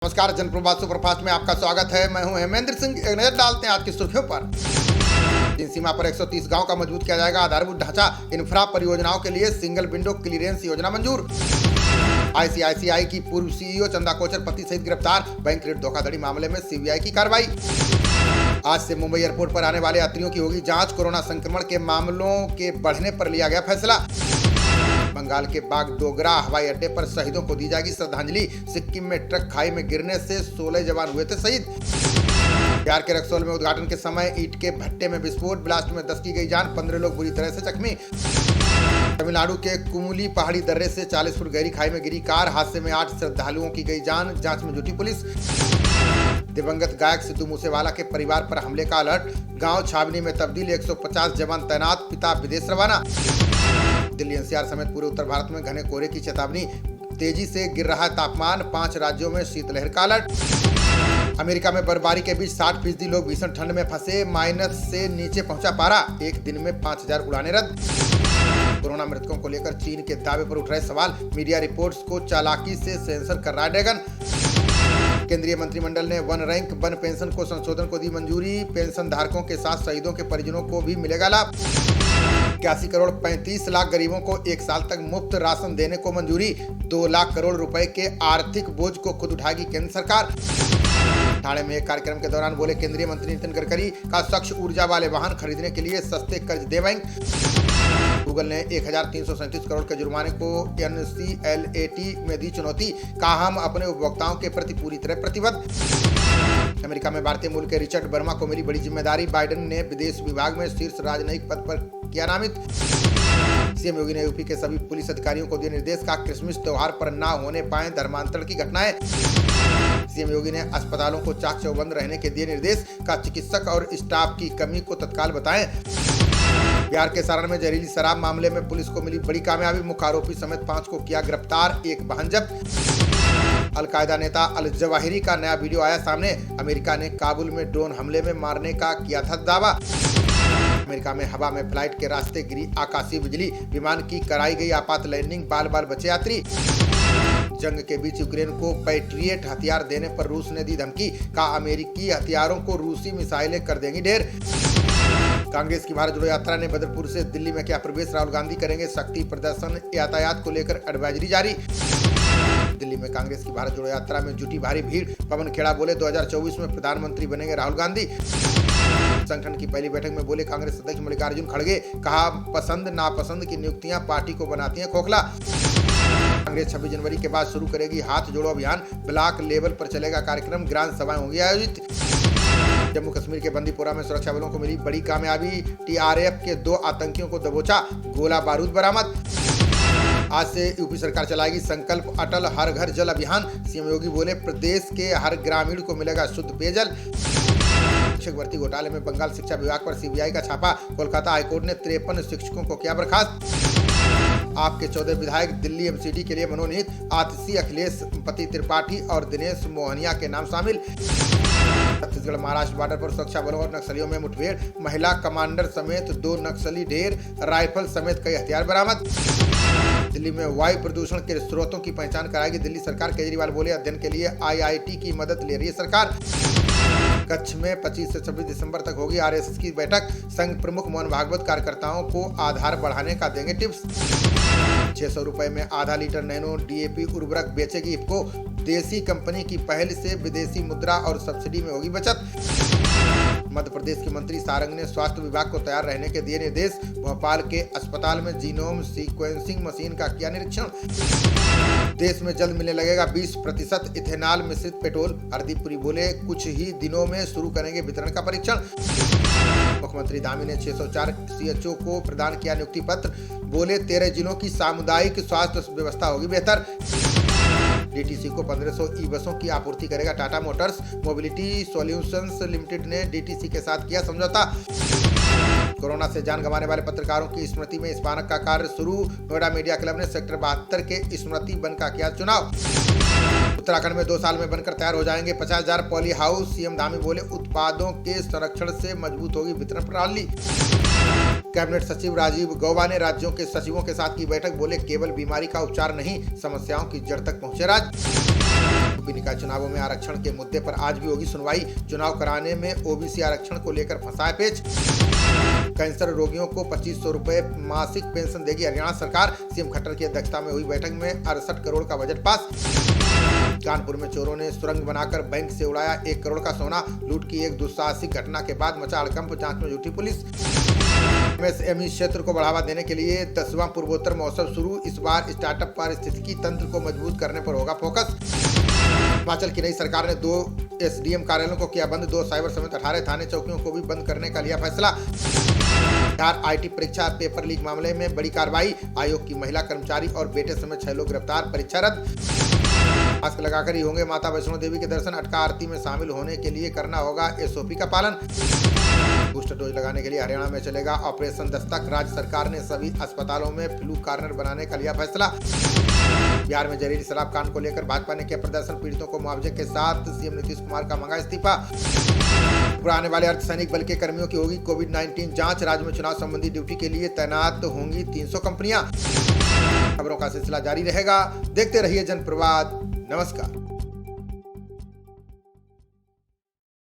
नमस्कार, जनप्रवाद सुपरफास्ट में आपका स्वागत है। मैं हूं हेमेंद्र सिंह। एक नजर डालते हैं आज की सुर्खियों पर। चीन सीमा पर 130 गांव का मजबूत किया जाएगा आधारभूत ढांचा। इंफ्रा परियोजनाओं के लिए सिंगल विंडो क्लीयरेंस योजना मंजूर। आईसीआईसीआई की पूर्व सीईओ चंदा कोचर पति सहित गिरफ्तार। बैंक ऋण धोखाधड़ी मामले में सीबीआई की कार्रवाई। आज से मुंबई एयरपोर्ट पर आने वाले यात्रियों की होगी जांच। कोरोना संक्रमण के मामलों के बढ़ने पर लिया गया फैसला। बंगाल के बागडोगरा हवाई अड्डे पर शहीदों को दी जाएगी श्रद्धांजलि। सिक्किम में ट्रक खाई में गिरने से 16 जवान हुए थे शहीद। बिहार के रक्सौल में उद्घाटन के समय ईंट के भट्टे में विस्फोट, ब्लास्ट में 10 की गई जान, 15 लोग बुरी तरह से जख्मी। तमिलनाडु के कुमुली पहाड़ी दर्रे से 40 फुट गहरी खाई में गिरी कार। हादसे में 8 श्रद्धालुओं की गई जान, जांच में जुटी पुलिस। दिवंगत गायक सिद्धू मूसेवाला के परिवार पर हमले का अलर्ट। गांव छावनी में तब्दील, 150 जवान तैनात, पिता विदेश रवाना। दिल्ली एनसीआर समेत पूरे उत्तर भारत में घने कोहरे की चेतावनी। तेजी से गिर रहा है तापमान, 5 राज्यों में शीतलहर का अलर्ट। अमेरिका में बर्फबारी के बीच 60% लोग भीषण ठंड में फंसे। माइनस से नीचे पहुंचा पारा। एक दिन में 5000 उड़ानें रद्द। कोरोना मृतकों को लेकर चीन के दावे पर उठ रहे सवाल। मीडिया रिपोर्ट्स को चालाकी से सेंसर कर रहा है ड्रैगन। केंद्रीय मंत्रिमंडल ने वन रैंक वन पेंशन को संशोधन को दी मंजूरी। पेंशन धारकों के साथ शहीदों के परिजनों को भी मिलेगा लाभ। 81 करोड़ 35 लाख गरीबों को 1 साल तक मुफ्त राशन देने को मंजूरी। 2 लाख करोड़ रुपए के आर्थिक बोझ को खुद उठाएगी केंद्र सरकार। ठाणे में एक कार्यक्रम के दौरान बोले केंद्रीय मंत्री नितिन गडकरी का स्वच्छ ऊर्जा वाले वाहन खरीदने के लिए सस्ते कर्ज दे बैंक। गूगल ने 1337 करोड़ के जुर्माने को NCLAT में दी चुनौती। कहा, हम अपने उपभोक्ताओं के प्रति पूरी तरह प्रतिबद्ध। अमेरिका में भारतीय मूल के रिचर्ड वर्मा को मिली बड़ी जिम्मेदारी। बाइडेन ने विदेश विभाग में शीर्ष राजनयिक पद पर किया नामित। सीएम योगी ने यूपी के सभी पुलिस अधिकारियों को दिए निर्देश। का क्रिसमस त्योहार पर न होने पाए धर्मांतरण की घटनाएं। सीएम योगी ने अस्पतालों को चाक चौबंद रहने के दिए निर्देश। का चिकित्सक और स्टाफ की कमी को तत्काल बताएं। बिहार के सारण में जहरीली शराब मामले में पुलिस को मिली बड़ी कामयाबी। मुख्य आरोपी समेत 5 को किया गिरफ्तार, एक वाहन जब्त। अलकायदा नेता अल जवाहिरी का नया वीडियो आया सामने। अमेरिका ने काबुल में ड्रोन हमले में मारने का किया था दावा। अमेरिका में हवा में फ्लाइट के रास्ते गिरी आकाशीय बिजली। विमान की कराई गई आपात लैंडिंग, बाल बाल बचे यात्री। जंग के बीच यूक्रेन को पैट्रियट हथियार देने पर रूस ने दी धमकी। का अमेरिकी हथियारों को रूसी मिसाइलें कर देंगी ढेर। कांग्रेस की भारत जोड़ो यात्रा ने बदरपुर से दिल्ली में किया प्रवेश। राहुल गांधी करेंगे शक्ति प्रदर्शन। यातायात को लेकर एडवाइजरी जारी। दिल्ली में कांग्रेस की भारत जोड़ो यात्रा में जुटी भारी भीड़। पवन खेड़ा बोले 2024 में प्रधानमंत्री बनेंगे राहुल गांधी। संगठन की पहली बैठक में बोले कांग्रेस अध्यक्ष मल्लिकार्जुन खड़गे। कहा, पसंद नापसंद की नियुक्तियां पार्टी को बनाती हैं खोखला। कांग्रेस 26 जनवरी के बाद शुरू करेगी हाथ जोड़ो अभियान। ब्लॉक लेवल पर चलेगा कार्यक्रम, ग्राम सभाएं होंगी आयोजित। जम्मू कश्मीर के बंदीपोरा में सुरक्षा बलों को मिली बड़ी कामयाबी। TRF के 2 आतंकियों को दबोचा, गोला बारूद बरामद। आज से यूपी सरकार चलाएगी संकल्प अटल हर घर जल अभियान। सीएम योगी बोले प्रदेश के हर ग्रामीण को मिलेगा शुद्ध पेयजल। शिक्षक भर्ती घोटाले में बंगाल शिक्षा विभाग पर सीबीआई का छापा। कोलकाता हाईकोर्ट ने 53 शिक्षकों को किया बर्खास्त। आपके 14 विधायक दिल्ली MCD के लिए मनोनीत। आतिशी, अखिलेश पति त्रिपाठी और दिनेश मोहनिया के नाम शामिल। छत्तीसगढ़ महाराष्ट्र बॉर्डर पर सुरक्षा बलों और नक्सलियों में मुठभेड़। महिला कमांडर समेत 2 नक्सली ढेर। राइफल समेत कई हथियार बरामद। दिल्ली में वायु प्रदूषण के स्रोतों की पहचान कराएगी दिल्ली सरकार। केजरीवाल बोले अध्ययन के लिए IIT की मदद ले रही है सरकार। कच्छ में 25 से 26 दिसंबर तक होगी RSS की बैठक। संघ प्रमुख मोहन भागवत कार्यकर्ताओं को आधार बढ़ाने का देंगे टिप्स। 600 रुपए में आधा लीटर नैनो DAP उर्वरक बेचेगी इफ्को। देसी कंपनी की पहल से विदेशी मुद्रा और सब्सिडी में होगी बचत। मध्य प्रदेश के मंत्री सारंग ने स्वास्थ्य विभाग को तैयार रहने के दिए निर्देश। भोपाल के अस्पताल में जीनोम सीक्वेंसिंग मशीन का किया निरीक्षण। देश में जल्द मिलने लगेगा 20% इथेनॉल मिश्रित पेट्रोल। हरदीप पुरी बोले कुछ ही दिनों में शुरू करेंगे वितरण का परीक्षण। मुख्यमंत्री धामी ने 604 CHO को प्रदान किया नियुक्ति पत्र। बोले 13 जिलों की सामुदायिक स्वास्थ्य व्यवस्था होगी बेहतर। DTC को 1500 ई-बसों की आपूर्ति करेगा Tata Motors. Mobility solutions limited ने DTC के साथ किया समझौता। कोरोना से जान गंवाने वाले पत्रकारों की स्मृति में स्मारक का कार्य शुरू। नोएडा मीडिया क्लब ने सेक्टर 72 के स्मृति वन का किया चुनाव। उत्तराखंड में 2 साल में बनकर तैयार हो जाएंगे 50,000 पॉली हाउस। सीएम धामी बोले उत्पादों के संरक्षण से मजबूत होगी वितरण प्रणाली। कैबिनेट सचिव राजीव गौबा ने राज्यों के सचिवों के साथ की बैठक। बोले केवल बीमारी का उपचार नहीं, समस्याओं की जड़ तक पहुंचे राज्य। यूपी निकाय चुनावों में आरक्षण के मुद्दे पर आज भी होगी सुनवाई। चुनाव कराने में ओबीसी आरक्षण को लेकर फंसाए पेच। कैंसर रोगियों को 2500 रुपए मासिक पेंशन देगी हरियाणा सरकार। सीएम खट्टर की अध्यक्षता में हुई बैठक में 68 करोड़ का बजट पास। कानपुर में चोरों ने सुरंग बनाकर बैंक से उड़ाया 1 करोड़ का सोना। लूट की एक दुस्साहसिक घटना के बाद मचा हड़कंप, जांच में जुटी पुलिस। एमएसएमई क्षेत्र को बढ़ावा देने के लिए 10वां पूर्वोत्तर महोत्सव शुरू। इस बार स्टार्टअप पारिस्थितिकी तंत्र को मजबूत करने पर होगा फोकस। हिमाचल की नई सरकार ने 2 एसडीएम कार्यालयों को किया बंद। 2 साइबर समेत 18 थाने चौकियों को भी बंद करने का लिया फैसला। बिहार आईटी परीक्षा पेपर लीक मामले में बड़ी कार्रवाई। आयोग की महिला कर्मचारी और बेटे समेत 6 लोग गिरफ्तार। परीक्षा रद्द। मास्क लगाकर ही होंगे माता वैष्णो देवी के दर्शन। अटका आरती में शामिल होने के लिए करना होगा एसओपी का पालन। बूस्टर डोज लगाने के लिए हरियाणा में चलेगा ऑपरेशन दस्तक। राज्य सरकार ने सभी अस्पतालों में फ्लू कॉर्नर बनाने का लिया फैसला। बिहार में जहरीली शराब कांड को लेकर भाजपा ने किया प्रदर्शन। पीड़ितों को मुआवजे के साथ सीएम नीतीश कुमार का मांगा इस्तीफा। आने वाले अर्धसैनिक बल के कर्मियों की होगी कोविड-19 जांच। राज्य में चुनाव संबंधी ड्यूटी के लिए तैनात होंगी 300 कंपनियां। खबरों का सिलसिला जारी रहेगा, देखते रहिए जनप्रवाद। नमस्कार।